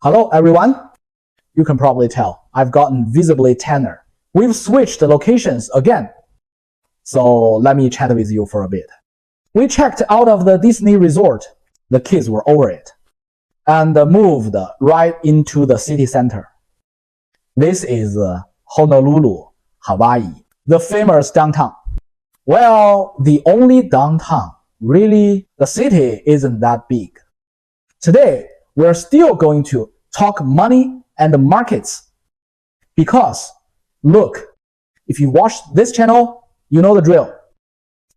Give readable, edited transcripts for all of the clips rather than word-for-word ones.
Hello everyone. You can probably tell I've gotten visibly tanner. We've switched locations again. So let me chat with you for a bit. We checked out of the Disney resort. The kids were over it. And moved right into the city center. This is Honolulu, Hawaii, the famous downtown. Well, the only downtown. Really, the city isn't that big. Today, we're still going to talk money and the markets. Because, look, if you watch this channel, you know the drill.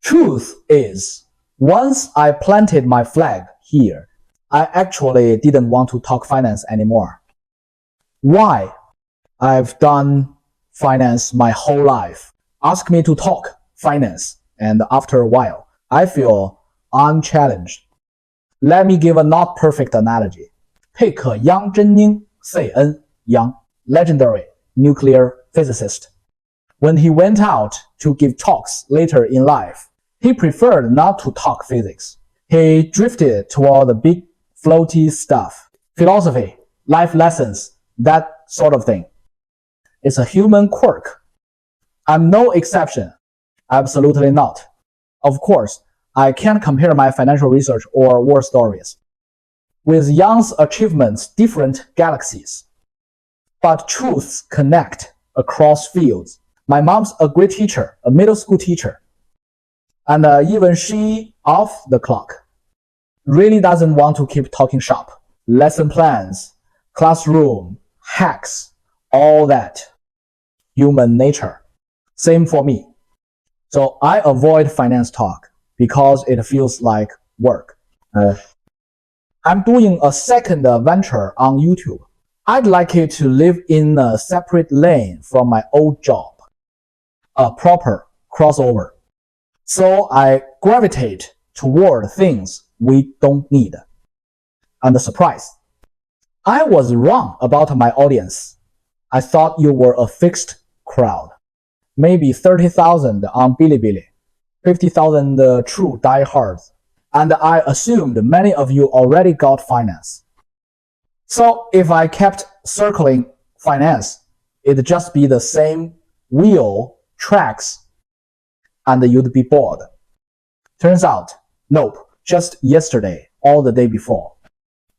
Truth is, once I planted my flag here, I actually didn't want to talk finance anymore. Why? I've done finance my whole life. Ask me to talk finance, and after a while, I feel unchallenged. Let me give a not perfect analogy. Pick Yang Zhenning, C.N. Yang, legendary nuclear physicist. When he went out to give talks later in life, he preferred not to talk physics. He drifted toward the big floaty stuff, philosophy, life lessons, that sort of thing. It's a human quirk. I'm no exception. Absolutely not. Of course, I can't compare my financial research or war stories. With Yang's achievements, different galaxies. But truths connect across fields. My mom's a great teacher, a middle school teacher. And even she, off the clock, really doesn't want to keep talking shop. Lesson plans, classroom, hacks, all that. Human nature. Same for me. So I avoid finance talk because it feels like work. I'm doing a second venture on YouTube. I'd like it to live in a separate lane from my old job. A proper crossover. So I gravitate toward things we don't need. And the surprise. I was wrong about my audience. I thought you were a fixed crowd. Maybe 30,000 on Bilibili. 50,000 true diehards. And I assumed many of you already got finance. So if I kept circling finance, it'd just be the same wheel, tracks, and you'd be bored. Turns out, nope, just yesterday or the day before.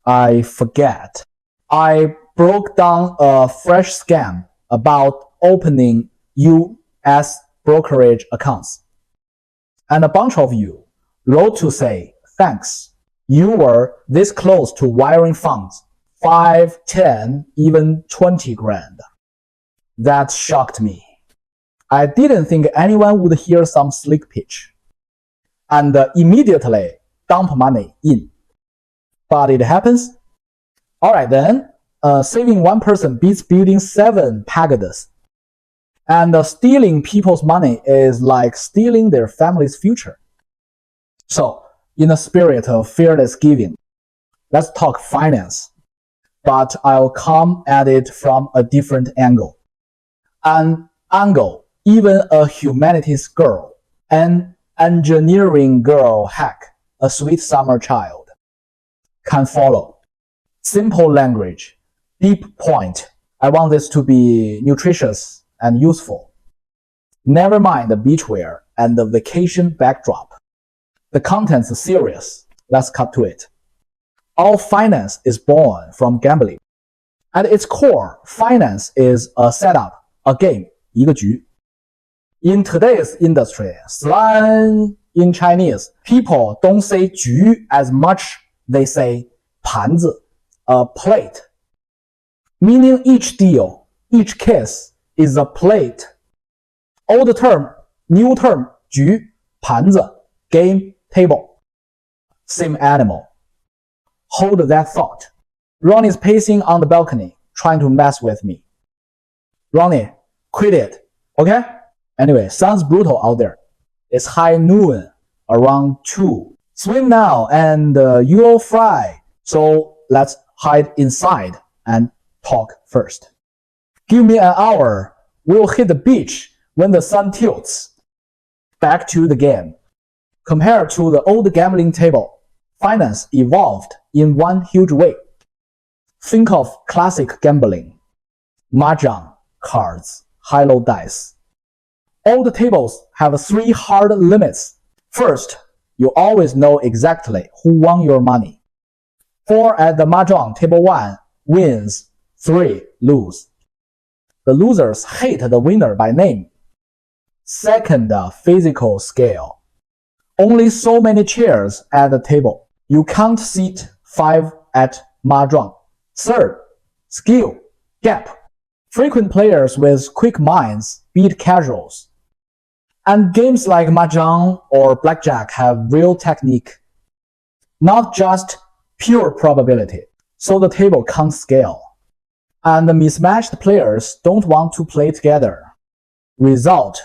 I forget. I broke down a fresh scam about opening US brokerage accounts. And a bunch of you wrote to say, thanks. You were this close to wiring funds. 5, 10, even 20 grand. That shocked me. I didn't think anyone would hear some slick pitch. And immediately dump money in. But it happens. Alright then, saving one person beats building 7 pagodas. And stealing people's money is like stealing their family's future. So, in the spirit of fearless giving, let's talk finance. But I'll come at it from a different angle. An angle even a humanities girl, an engineering girl hack, a sweet summer child can follow. Simple language, deep point. I want this to be nutritious and useful. Never mind the beachwear and the vacation backdrop. The content's serious. Let's cut to it. All finance is born from gambling. At its core, finance is a setup, a game, 一个局. In today's industry, slang in Chinese, people don't say 局 as much, they say 盘子, a plate. Meaning each deal, each case, is a plate. Old term, new term, 局, 盘子, game, table. Same animal. Hold that thought. Ronnie's pacing on the balcony, trying to mess with me. Ronnie, quit it, okay? Anyway, sounds brutal out there. It's high noon, around 2. Swim now and you'll fry. So let's hide inside and talk first. Give me an hour. We'll hit the beach when the sun tilts. Back to the game. Compared to the old gambling table, finance evolved in one huge way. Think of classic gambling. Mahjong, cards, high-low dice. All the tables have 3 hard limits. First, you always know exactly who won your money. 4 at the Mahjong table 1 wins, 3 lose. The losers hate the winner by name. Second, physical scale. Only so many chairs at the table. You can't seat 5 at Mahjong. Third, skill, gap. Frequent players with quick minds beat casuals. And games like Mahjong or Blackjack have real technique, not just pure probability. So the table can't scale. And the mismatched players don't want to play together. Result,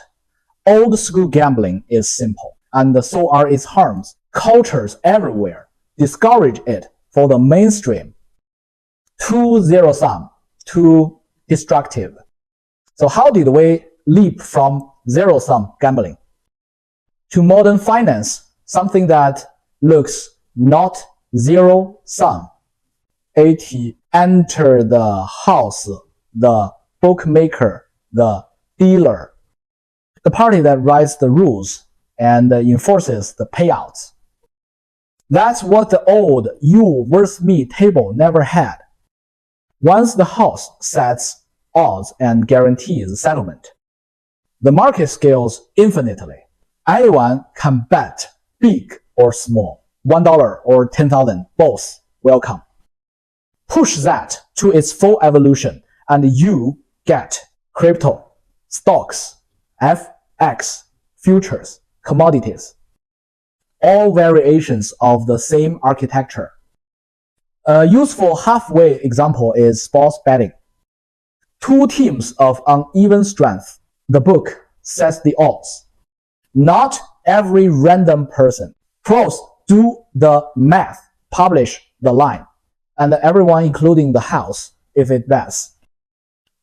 old school gambling is simple, and so are its harms. Cultures everywhere discourage it for the mainstream. Too zero-sum, too destructive. So how did we leap from zero-sum gambling to modern finance, something that looks not zero-sum? Enter the house, the bookmaker, the dealer, the party that writes the rules and enforces the payouts. That's what the old you versus me table never had. Once the house sets odds and guarantees settlement, the market scales infinitely. Anyone can bet, big or small, $1 or 10,000, both welcome. Push that to its full evolution, and you get crypto, stocks, FX, futures, commodities, all variations of the same architecture. A useful halfway example is sports betting. 2 teams of uneven strength. The book sets the odds. Not every random person. Pros do the math, publish the line, and everyone, including the house, if it bets,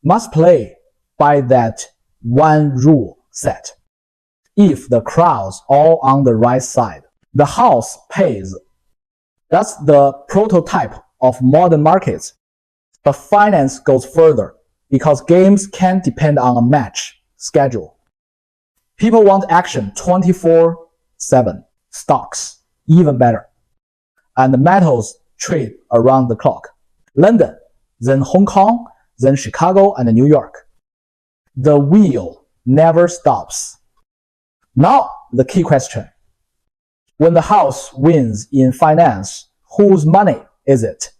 must play by that one rule set. If the crowd's all on the right side, the house pays. That's the prototype of modern markets. But finance goes further because games can't depend on a match schedule. People want action 24/7. Stocks, even better. And the metals trade around the clock. London, then Hong Kong, then Chicago and New York. The wheel never stops. Now, the key question. When the house wins in finance, whose money is it?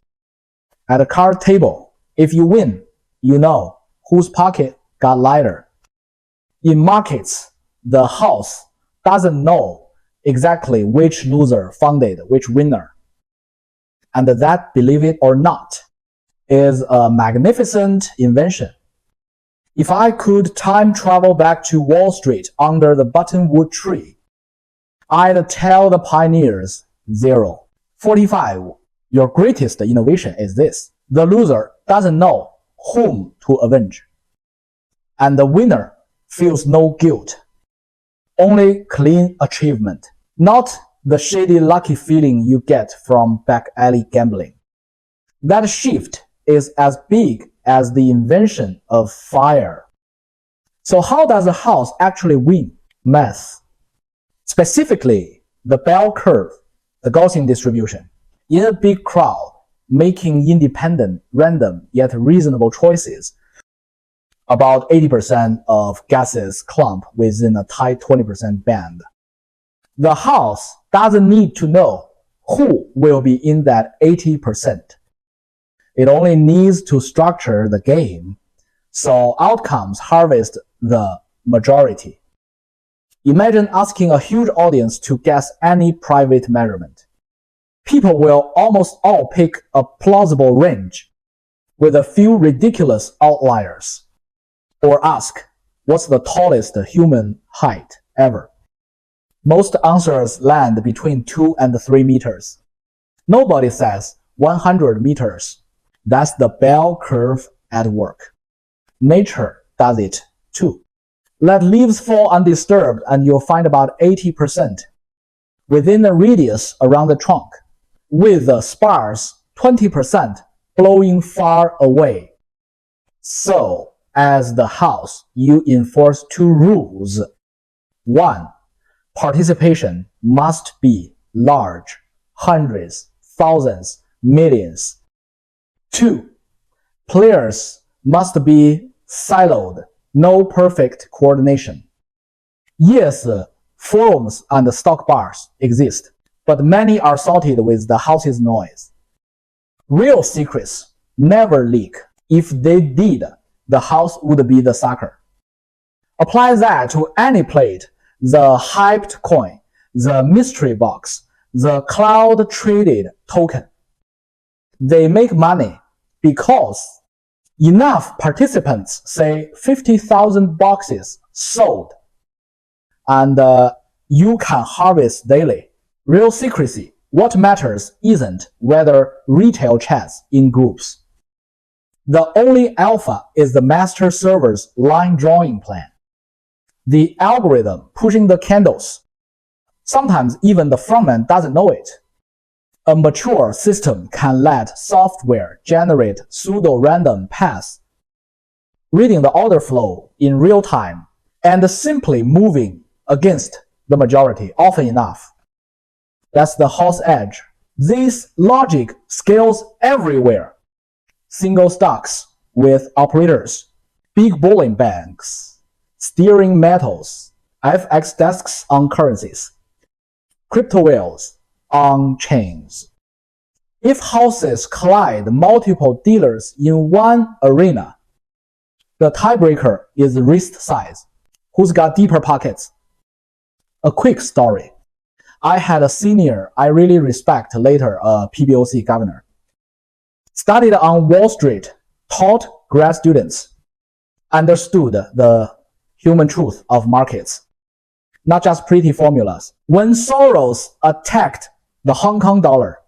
At a card table, if you win, you know whose pocket got lighter. In markets, the house doesn't know exactly which loser funded which winner. And that, believe it or not, is a magnificent invention. If I could time travel back to Wall Street under the buttonwood tree, I'd tell the pioneers 045. Your greatest innovation is this. The loser doesn't know whom to avenge. And the winner feels no guilt. Only clean achievement. Not the shady lucky feeling you get from back alley gambling. That shift is as big as the invention of fire. So how does a house actually win? Math. Specifically, the bell curve, the Gaussian distribution. In a big crowd, making independent, random, yet reasonable choices, about 80% of guesses clump within a tight 20% band. The house doesn't need to know who will be in that 80%. It only needs to structure the game so outcomes harvest the majority. Imagine asking a huge audience to guess any private measurement. People will almost all pick a plausible range with a few ridiculous outliers. Or ask, what's the tallest human height ever? Most answers land between 2 and 3 meters. Nobody says 100 meters. That's the bell curve at work. Nature does it too. Let leaves fall undisturbed and you'll find about 80% within a radius around the trunk, with the sparse 20% blowing far away. So, as the house, you enforce two rules. 1. Participation must be large, hundreds, thousands, millions. 2. Players must be siloed, no perfect coordination. Yes, forums and stock bars exist, but many are salted with the house's noise. Real secrets never leak. If they did, the house would be the sucker. Apply that to any plate, the hyped coin, the mystery box, the cloud traded token. They make money because enough participants say 50,000 boxes sold, and you can harvest daily. Real secrecy. What matters isn't whether retail chats in groups. The only alpha is the master server's line drawing plan. The algorithm pushing the candles. Sometimes even the frontman doesn't know it. A mature system can let software generate pseudo-random paths, reading the order flow in real time, and simply moving against the majority often enough. That's the house edge. This logic scales everywhere. Single stocks with operators, big bowling banks, steering metals, FX desks on currencies, crypto whales on chains. If houses collide multiple dealers in one arena, the tiebreaker is wrist size. Who's got deeper pockets? A quick story. I had a senior I really respect, later a PBOC governor. Studied on Wall Street, taught grad students, understood the human truth of markets, not just pretty formulas. When Soros attacked the Hong Kong dollar,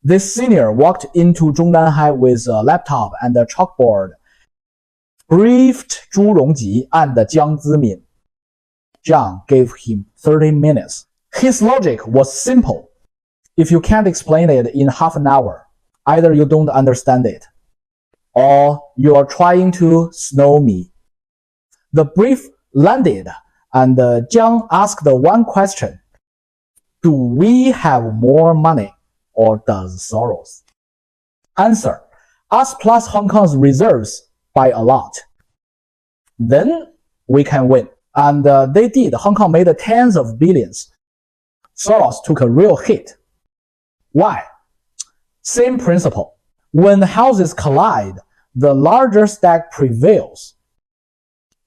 this senior walked into Zhongnan with a laptop and a chalkboard, briefed Zhu Rongji and Jiang Zimin. Jiang gave him 30 minutes. His logic was simple. If you can't explain it in half an hour, either you don't understand it, or you are trying to snow me. The brief landed, and Jiang asked one question. Do we have more money, or does Soros? Answer. Us plus Hong Kong's reserves by a lot. Then we can win. And they did. Hong Kong made tens of billions. Soros took a real hit. Why? Same principle. When houses collide, the larger stack prevails.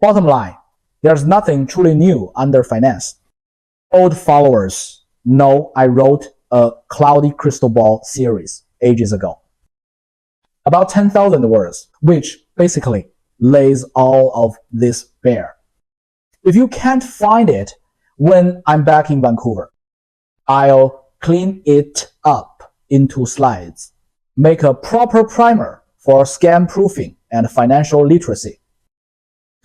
Bottom line, there's nothing truly new under finance. Old followers know I wrote a Cloudy Crystal Ball series ages ago. About 10,000 words, which basically lays all of this bare. If you can't find it when I'm back in Vancouver, I'll clean it up into slides, make a proper primer for scam proofing and financial literacy.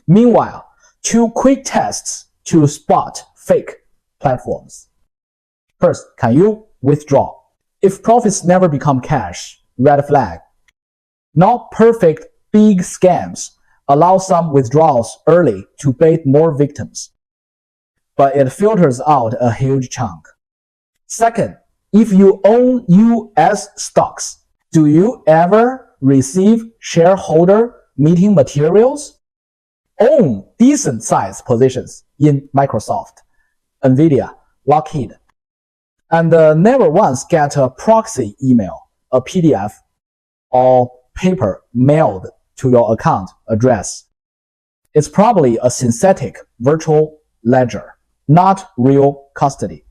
Meanwhile, 2 quick tests to spot fake platforms. First, can you withdraw? If profits never become cash, red flag. Not perfect big scams allow some withdrawals early to bait more victims, but it filters out a huge chunk. Second, if you own US stocks, do you ever receive shareholder meeting materials? Own decent sized positions in Microsoft, Nvidia, Lockheed, and never once get a proxy email, a PDF, or paper mailed to your account address. It's probably a synthetic virtual ledger, not real custody.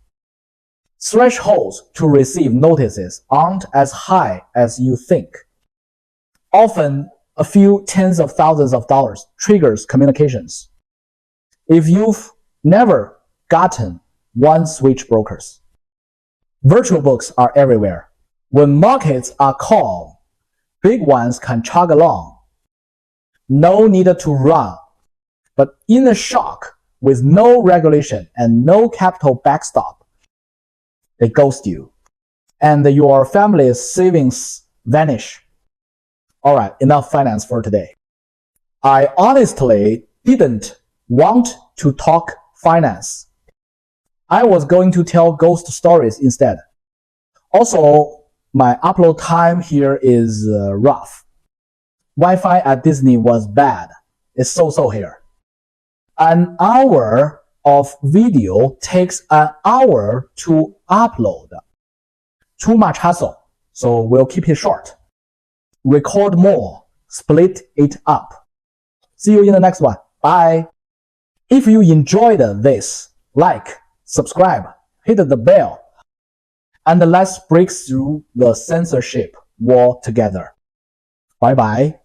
Thresholds to receive notices aren't as high as you think. Often, a few tens of thousands of dollars triggers communications. If you've never gotten one, switch brokers. Virtual books are everywhere. When markets are calm, big ones can chug along. No need to run. But in a shock, with no regulation and no capital backstop, they ghost you, and your family's savings vanish. Alright, enough finance for today. I honestly didn't want to talk finance. I was going to tell ghost stories instead. Also, my upload time here is rough. Wi-Fi at Disney was bad. It's so-so here. An hour of video takes an hour to upload. Too much hassle, so we'll keep it short. Record more, split it up. See you in the next one. Bye. If you enjoyed this, like, subscribe, hit the bell, and let's break through the censorship wall together. Bye bye.